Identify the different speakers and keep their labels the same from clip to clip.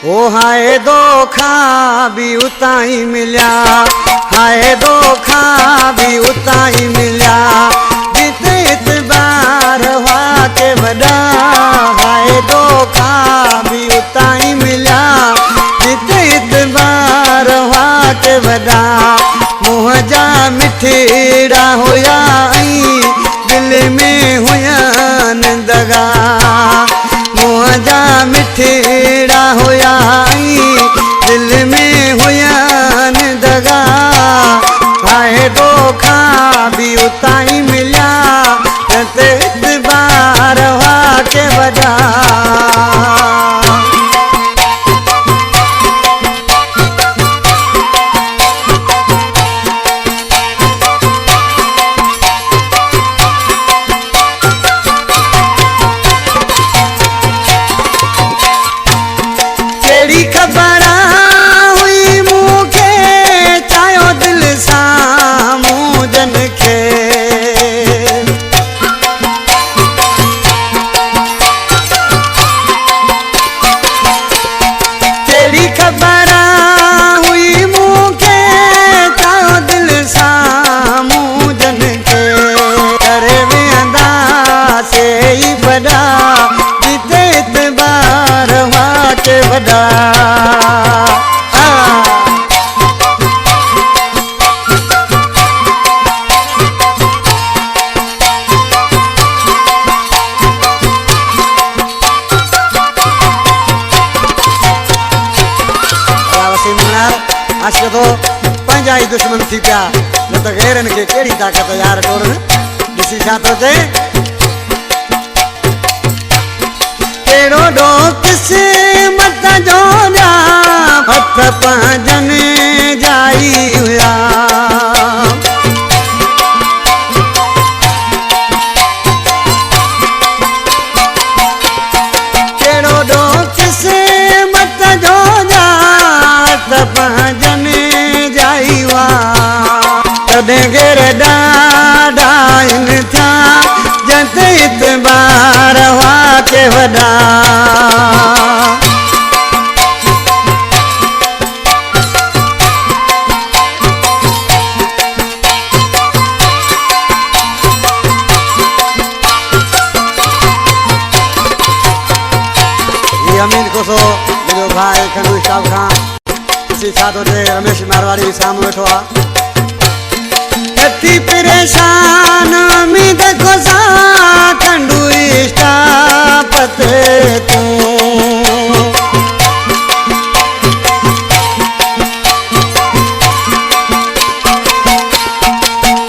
Speaker 1: ओ हाय धोखा भी उताई मिलिया, हाय धोखा भी उताई मिलिया, जिते इतबार हुआ के वॾा, हाय धोखा भी उताई मिलिया, जिते इतबार हुआ के वॾा। मुँह जा मिठड़ा हुया दिल में हुयन दगा, मुँह जा मिठड़ा हुया दिल में हुयन दगा। हाय धोखा भी उताई मिलिया, जिते इतबार हुआ के वॾा। खबर हुई मूंखे चायो दिल सां मूजन खे, कहिड़ी ख़बर हुई मूंखे चायो दिल सां मूजन खे, करे वेंदासीं ई वॾा, जिते इतबार हुआ के वॾा। अस तो पंहिंजा ई दुश्मन थी पिया, न त गैरन खे कहिड़ी ताक़त यार टोड़न। ॾिसी छा थो चए, कहिड़ो ॾो क़िस्मत जो ॾिया, हथ पंहिंजनि जाई हुया, कहिड़ो ॾो क़िस्मत जो ॾिया, हथ पंहिंजनि जाई हुआ। तॾहिं घेर ॾाढा आहिनि थिया, जिते इतबार हुआ के वॾा। ये अमीर कोसो मुंहिंजो भाई खंडू स्टाफ खां ॾिसी छा थो चए, रमेश मारवाड़ी साम्हूं वेठो आहे। अति परेशान उम्मीद कोसा खंडू स्टाफ ते तूं,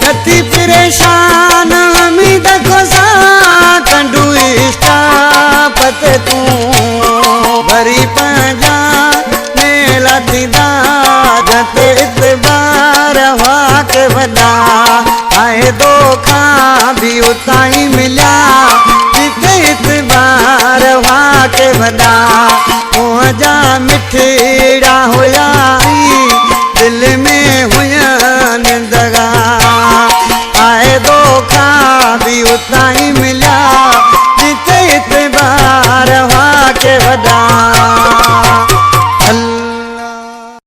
Speaker 1: अति परेशान उम्मीद कोसा खंडू स्टाफ ते तूं, वरी पंहिंजा मेला थींदा, जिते इतबार हुआ के वॾा। हाय धोखा